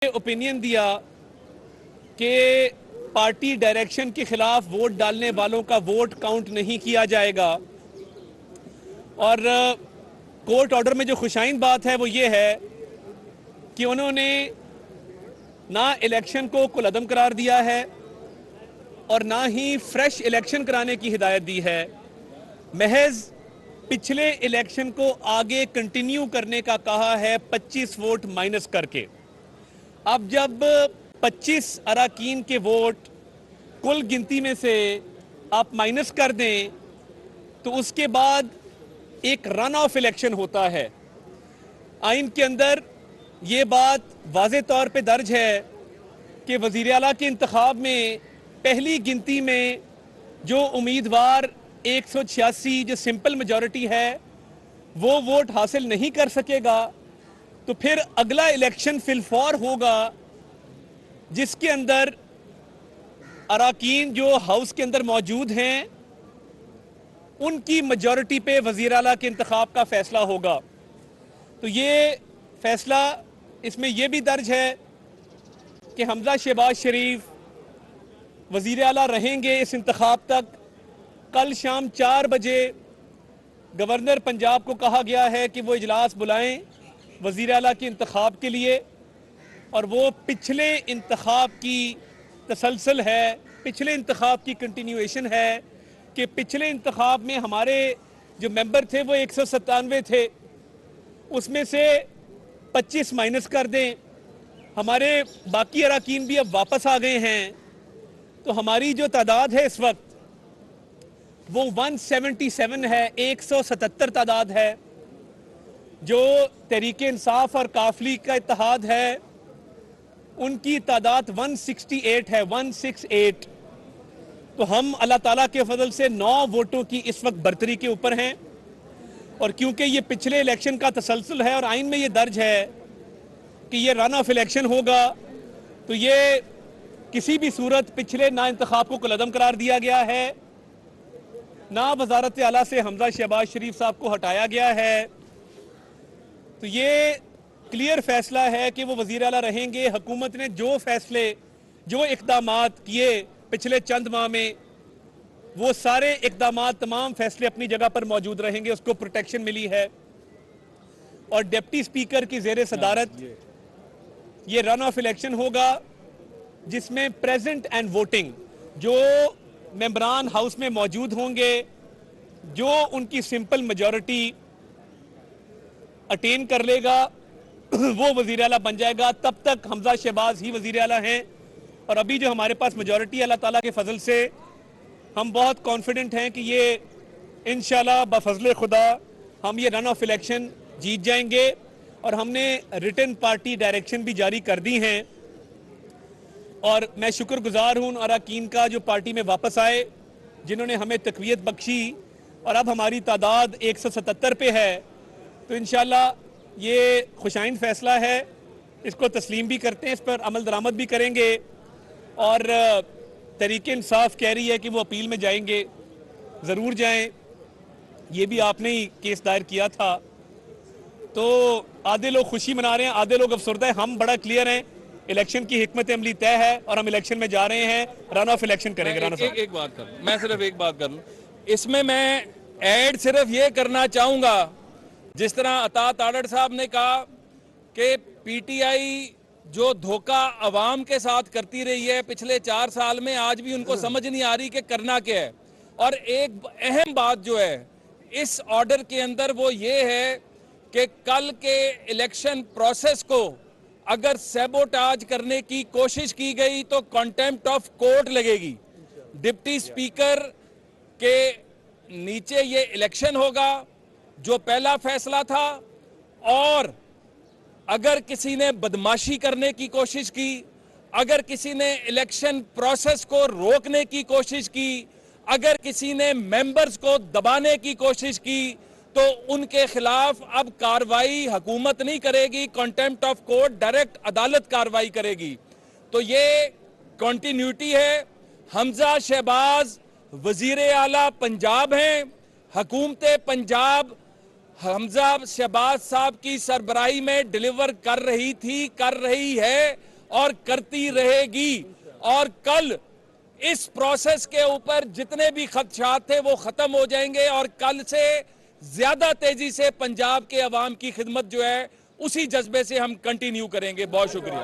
Opinion दिया कि party direction के खिलाफ वोट डालने वालों का वोट काउंट नहीं किया जाएगा। और कोर्ट ऑर्डर में जो खुशाइन बात है वो ये है कि उन्होंने ना इलेक्शन को कुलअदम करार दिया है और ना ही फ्रेश इलेक्शन कराने की हिदायत दी है। महज पिछले इलेक्शन को आगे कंटिन्यू करने का कहा है 25 वोट माइनस करके। अब जब 25 अराकीन के वोट कुल गिनती में से आप माइनस कर दें तो उसके बाद एक रन ऑफ इलेक्शन होता है। आइन के अंदर ये बात वाज़े तौर पे दर्ज है कि वज़ीर आला के इंतखाब में पहली गिनती में जो उम्मीदवार 186 जो सिंपल मेजॉरिटी है वो वोट हासिल नहीं कर सकेगा तो फिर अगला इलेक्शन फिलफौर होगा जिसके अंदर अराकीन जो हाउस के अंदर मौजूद हैं उनकी मेजॉरिटी पे वज़ीर आला के इंतखाब का फैसला होगा। तो ये फैसला इसमें यह भी दर्ज है कि हमजा शहबाज शरीफ वज़ीर आला रहेंगे इस इंतखाब तक। कल शाम 4 बजे गवर्नर पंजाब को कहा गया है कि वो इजलास बुलाएं वज़ीर आला के इंतखाब के लिए, और वो पिछले इंतखाब की तसलसल है, पिछले इंतखाब की कंटिन्यूएशन है कि पिछले इंतखाब में हमारे जो मेंबर थे वो 197 थे, उसमें से 25 माइनस कर दें। हमारे बाकी अराकीन भी अब वापस आ गए हैं, तो हमारी जो तादाद है इस वक्त वो 177 है, 177 तादाद है। जो तहरीक इंसाफ और काफली का इत्तेहाद है उनकी तादाद 168 है, 168। तो हम अल्लाह ताला के फजल से 9 वोटों की इस वक्त बरतरी के ऊपर हैं। और क्योंकि ये पिछले इलेक्शन का तसलसल है और आइन में ये दर्ज है कि ये रन ऑफ इलेक्शन होगा, तो ये किसी भी सूरत पिछले ना इंतखाब को कुलअदम करार दिया गया है, ना वजारत आला से हमजा शहबाज शरीफ साहब को हटाया गया है। तो ये क्लियर फैसला है कि वो वज़ीर आला रहेंगे। हुकूमत ने जो फैसले, जो इक़दामात किए पिछले चंद माह में, वो सारे इक़दामात, तमाम फैसले अपनी जगह पर मौजूद रहेंगे, उसको प्रोटेक्शन मिली है। और डिप्टी स्पीकर की ज़ेरे सदारत ये रन ऑफ इलेक्शन होगा जिसमें प्रेजेंट एंड वोटिंग जो मेंबरान हाउस में मौजूद होंगे, जो उनकी सिंपल मेजॉरिटी अटेन कर लेगा वो वज़ीर आला बन जाएगा। तब तक हमजा शहबाज ही वज़ीर आला हैं। और अभी जो हमारे पास मेजॉरिटी अल्लाह ताला के फजल से हम बहुत कॉन्फिडेंट हैं कि ये इंशाल्लाह बफजल खुदा हम ये रन ऑफ इलेक्शन जीत जाएंगे। और हमने रिटन पार्टी डायरेक्शन भी जारी कर दी हैं। और मैं शुक्रगुजार हूँ अराकीन का जो पार्टी में वापस आए, जिन्होंने हमें तक़वियत बख्शी, और अब हमारी तादाद 177 पे है। तो इंशाल्लाह ये खुशाइन फैसला है, इसको तस्लीम भी करते हैं, इस पर अमल दरामद भी करेंगे। और तहरीक इंसाफ कह रही है कि वो अपील में जाएंगे, ज़रूर जाएं। ये भी आपने ही केस दायर किया था। तो आधे लोग खुशी मना रहे हैं, आधे लोग अफसरदा हैं। हम बड़ा क्लियर हैं, इलेक्शन की हिकमत अमली तय है और हम इलेक्शन में जा रहे हैं, रन ऑफ इलेक्शन करेंगे। एक बात कर, मैं सिर्फ एक बात कर लूं इसमें, मैं ऐड सिर्फ ये करना चाहूंगा, जिस तरह अता ताड़ड़ साहब ने कहा कि पीटीआई जो धोखा अवाम के साथ करती रही है पिछले 4 साल में, आज भी उनको समझ नहीं आ रही कि करना क्या है। और एक अहम बात जो है इस ऑर्डर के अंदर वो ये है कि कल के इलेक्शन प्रोसेस को अगर सैबोटाज करने की कोशिश की गई तो कंटेम्प्ट ऑफ कोर्ट लगेगी। डिप्टी स्पीकर के नीचे ये इलेक्शन होगा जो पहला फैसला था, और अगर किसी ने बदमाशी करने की कोशिश की, अगर किसी ने इलेक्शन प्रोसेस को रोकने की कोशिश की, अगर किसी ने मेंबर्स को दबाने की कोशिश की, तो उनके खिलाफ अब कार्रवाई हुकूमत नहीं करेगी, कंटेम्प्ट ऑफ कोर्ट, डायरेक्ट अदालत कार्रवाई करेगी। तो ये कंटिन्यूटी है। हमजा शहबाज वजीर आला पंजाब हैं। हुकूमत पंजाब हमजा शहबाज साहब की सरबराही में डिलीवर कर रही थी, कर रही है, और करती रहेगी। और कल इस प्रोसेस के ऊपर जितने भी खदशात थे वो खत्म हो जाएंगे और कल से ज्यादा तेजी से पंजाब के अवाम की खिदमत जो है उसी जज्बे से हम कंटिन्यू करेंगे। बहुत शुक्रिया।